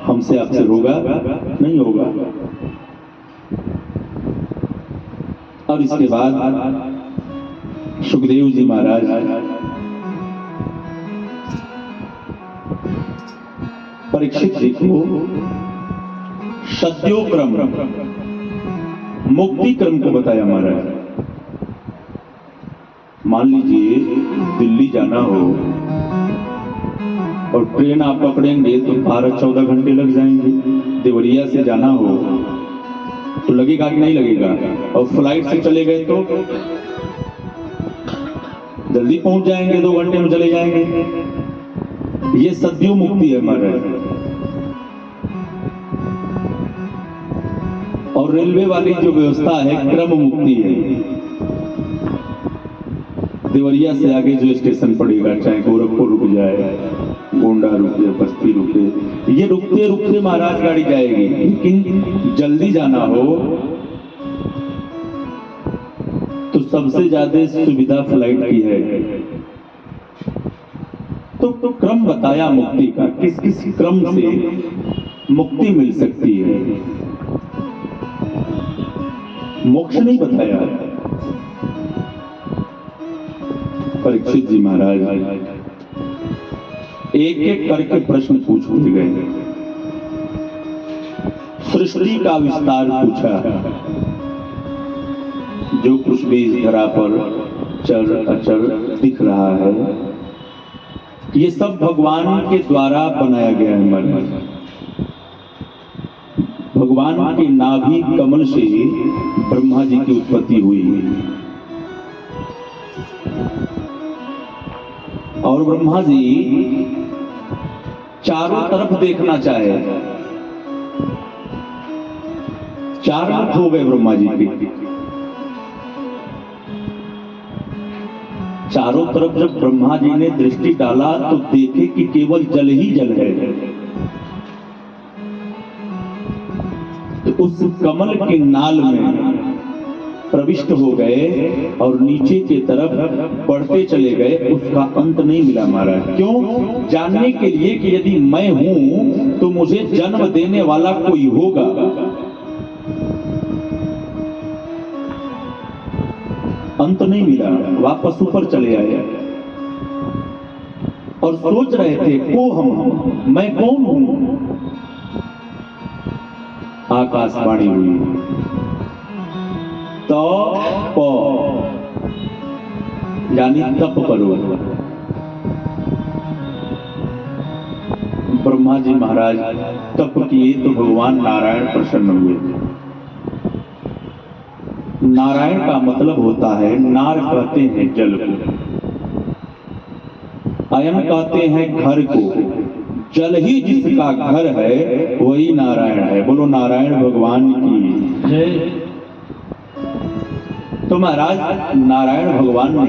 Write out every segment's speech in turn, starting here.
हमसे आपसे होगा नहीं होगा। और इसके बाद सुखदेव जी महाराज परीक्षित जी को सद्योक्रम मुक्ति क्रम को बताया महाराज। मान लीजिए दिल्ली जाना हो और ट्रेन आप पकड़ेंगे तो 12-14 घंटे लग जाएंगे। देवरिया से जाना हो तो लगेगा कि नहीं लगेगा, और फ्लाइट से चले गए तो जल्दी पहुंच जाएंगे, 2 घंटे में चले जाएंगे। ये सद्यो मुक्ति है महाराज। और रेलवे वाली जो व्यवस्था है क्रम मुक्ति है। देवरिया से आगे जो स्टेशन पड़ेगा, चाहे गोरखपुर रुक जाए, गोंडा रुके, बस्ती रुके, ये रुकते रुकते महाराज गाड़ी जाएगी। लेकिन जल्दी जाना हो तो सबसे ज्यादा सुविधा फ्लाइट की है। तो क्रम बताया मुक्ति का, किस किस क्रम से मुक्ति मिल सकती है। मोक्ष नहीं बताया। परीक्षित जी महाराज एक एक करके प्रश्न पूछते गए। सृष्टि का विस्तार पूछा, जो कुछ भी इस धरा पर चर अचर दिख रहा है ये सब भगवान के द्वारा बनाया गया है। मन भगवान के नाभि कमल से ब्रह्मा जी की उत्पत्ति हुई और ब्रह्मा जी चारों तरफ देखना चाहे। 4 मुख हो गए ब्रह्मा जी के। चारों तरफ जब ब्रह्मा जी ने दृष्टि डाला तो देखे कि केवल जल ही जल है। तो उस कमल के नाल में प्रविष्ट हो गए और नीचे की तरफ बढ़ते चले गए। उसका अंत नहीं मिला महाराज। क्यों? जानने के लिए कि यदि मैं हूं तो मुझे जन्म देने वाला कोई होगा। अंत नहीं मिला, वापस ऊपर चले आए और सोच रहे थे को हम, मैं कौन हूं। आकाशवाणी हुई, तो यानी तप करो। ब्रह्मा जी महाराज तप किए तो भगवान नारायण प्रसन्न हुए। नारायण का मतलब होता है, नार कहते हैं जल को, अयन कहते हैं घर को। जल ही जिसका घर है वही नारायण है। बोलो नारायण भगवान की जय। तो महाराज नारायण भगवान ने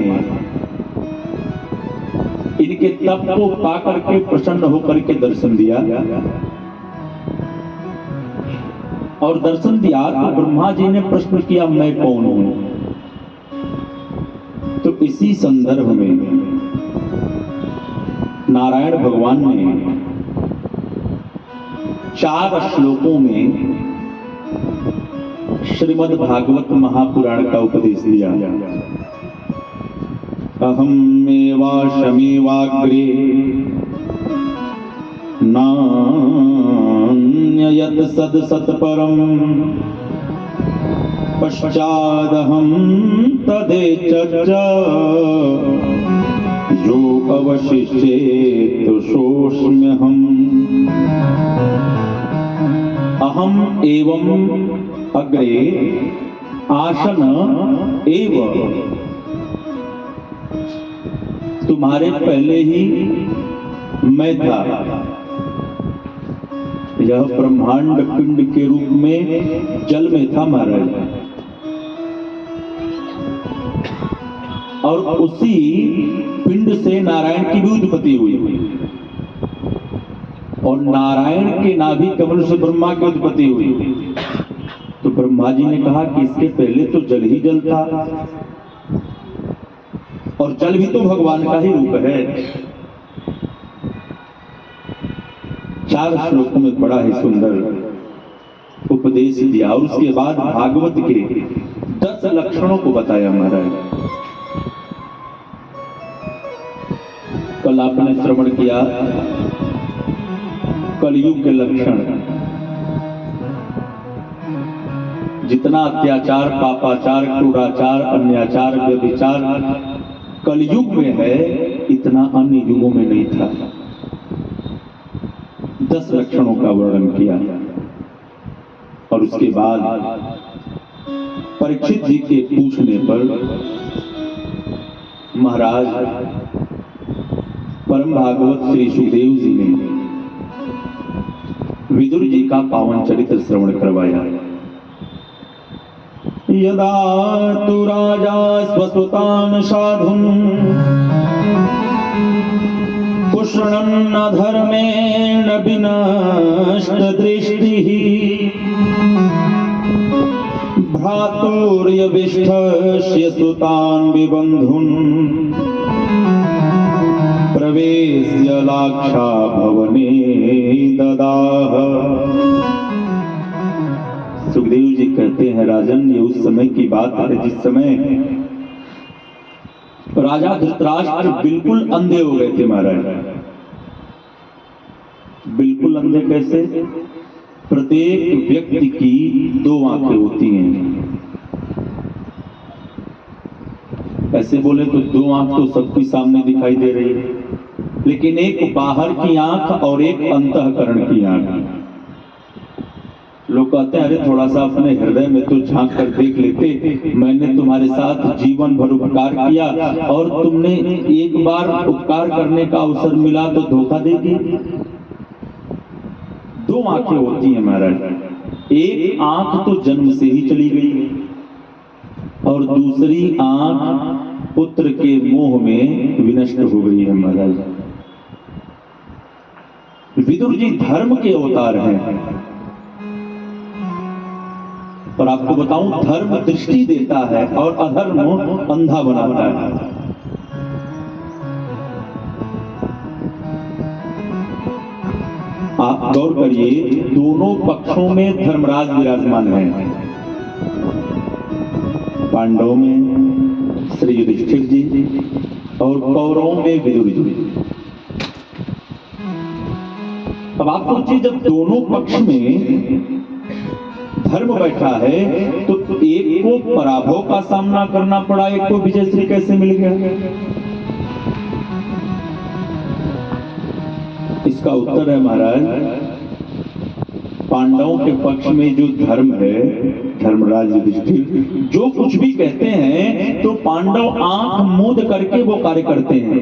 इनके तप को पा करके प्रसन्न होकर के दर्शन दिया और दर्शन दिया तो ब्रह्मा जी ने प्रश्न किया मैं कौन हूं। तो इसी संदर्भ में नारायण भगवान ने 4 श्लोकों में श्रीमद् भागवत महापुराण का उपदेश दिया। अहमेवाशमेवाग्रे नान्ययत् सत्परम् पश्चादहं तदेतच्च यो अवशिष्येत सोऽस्म्यहम्। अहम एवं अग्रे आसन एव, तुम्हारे पहले ही मैं था। यह ब्रह्मांड पिंड के रूप में जल में था महाराज, और उसी पिंड से नारायण की भी उत्पत्ति हुई और नारायण के नाभि कमल से ब्रह्मा की उत्पत्ति हुई। तो ब्रह्मा जी ने कहा कि इसके पहले तो जल ही जल था और जल भी तो भगवान का ही रूप है। 4 श्लोकों में बड़ा ही सुंदर उपदेश दिया और उसके बाद भागवत के 10 लक्षणों को बताया महाराज। कल आपने श्रवण किया कलयुग के लक्षण, जितना अत्याचार, पापाचार, क्रूराचार, अन्याचार, व्यभिचार कलयुग में है, इतना अन्य युगों में नहीं था। 10 लक्षणों का वर्णन किया और उसके बाद परीक्षित जी के पूछने पर महाराज परम भागवत श्री सुखदेव जी ने विदुर जी का पावन चरित्र श्रवण करवाया। यदा तु राजा स्वसुतान् साधुन् पुष्णन्न धर्मेण विनष्ट दृष्टिः भ्रातुर्यविष्ठस्य सुतान् विबन्धुन् प्रवेश्य लाक्षा भवने ददाह। सुखदेव जी कहते हैं राजन, ये उस समय की बात है जिस समय राजा धृतराष्ट्र बिल्कुल अंधे हो गए थे महाराज। बिल्कुल अंधे कैसे? प्रत्येक व्यक्ति की 2 आंखें होती हैं। ऐसे बोले तो 2 आंख तो सबके सामने दिखाई दे रही है, लेकिन एक बाहर की आंख और एक अंतःकरण की आंख। लोग कहते हैं अरे थोड़ा सा अपने हृदय में तो झांक कर देख लेते, मैंने तुम्हारे साथ जीवन भर उपकार किया और तुमने एक बार उपकार करने का अवसर मिला तो धोखा देगी। 2 आंखें होती हैं महाराज। एक आंख तो जन्म से ही चली गई और दूसरी आंख पुत्र के मोह में विनष्ट हो गई है महाराज। विदुर जी धर्म के अवतार हैं और आपको बताऊं, धर्म दृष्टि देता है और अधर्म अंधा बनाता है। आप गौर करिए, दोनों पक्षों में धर्मराज विराजमान है। पांडवों में श्री युधिष्ठिर जी और कौरवों में विदुर जी। अब आप सोचिए, जब दोनों पक्ष में धर्म बैठा है तो एक को पराभव का सामना करना पड़ा, एक को विजयश्री कैसे मिल गया? इसका उत्तर है महाराज, पांडवों के पक्ष में जो धर्म है, धर्मराज युधिष्ठिर जो कुछ भी कहते हैं तो पांडव आंख मूंद करके वो कार्य करते हैं,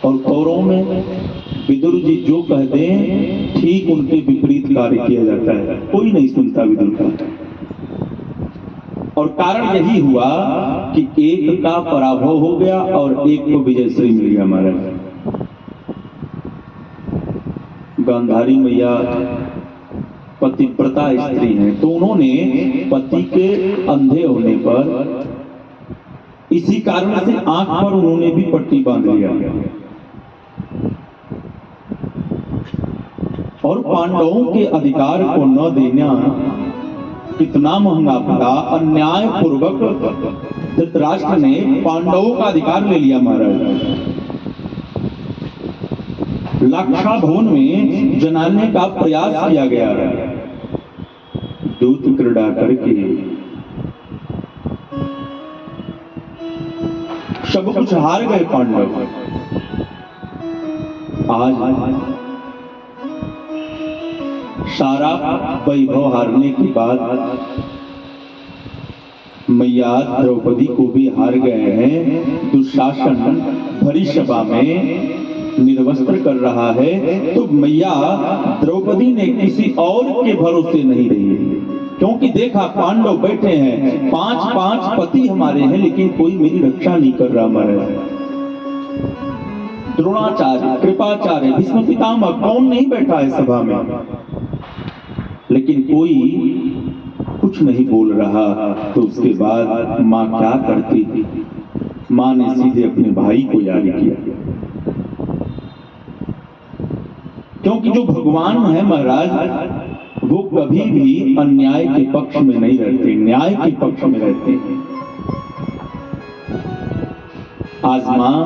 और कौरवों में विदुर जी जो कह दें ठीक उनके विपरीत कार्य किया जाता है। कोई नहीं सुनता विदुर का। और कारण यही हुआ कि एक का पराभव हो गया और एक को विजयश्री मिल गया महाराज। गांधारी मैया पतिव्रता स्त्री हैं, तो उन्होंने पति के अंधे होने पर इसी कारण से आंख पर उन्होंने भी पट्टी बांध लिया और पांडवों के अधिकार को न देना कितना महंगा पड़ा। अन्याय पूर्वक धृतराष्ट्र ने पांडवों का अधिकार ले लिया महाराज। लाक्षा भवन में जनाने का प्रयास किया गया, दूत क्रीड़ा करके सब कुछ हार गए पांडव। आज सारा वैभव हारने के बाद मैया द्रौपदी को भी हार गए हैं। दुशासन भरी सभा में निर्वस्त्र कर रहा है, तो मैया द्रौपदी ने किसी और के भरोसे नहीं रही, क्योंकि देखा पांडव बैठे हैं, 5-5 पति हमारे हैं, लेकिन कोई मेरी रक्षा नहीं कर रहा हमारे। द्रोणाचार्य, कृपाचार्य, भीष्म पितामह, कौन नहीं बैठा है सभा में, लेकिन कोई कुछ नहीं बोल रहा। तो उसके बाद मां क्या करती थी? मां ने सीधे अपने भाई को याद किया। क्योंकि जो भगवान है महाराज वो कभी भी अन्याय के पक्ष में नहीं रहते, न्याय के पक्ष में रहते हैं। आज मां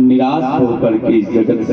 निराश होकर के इस जगत से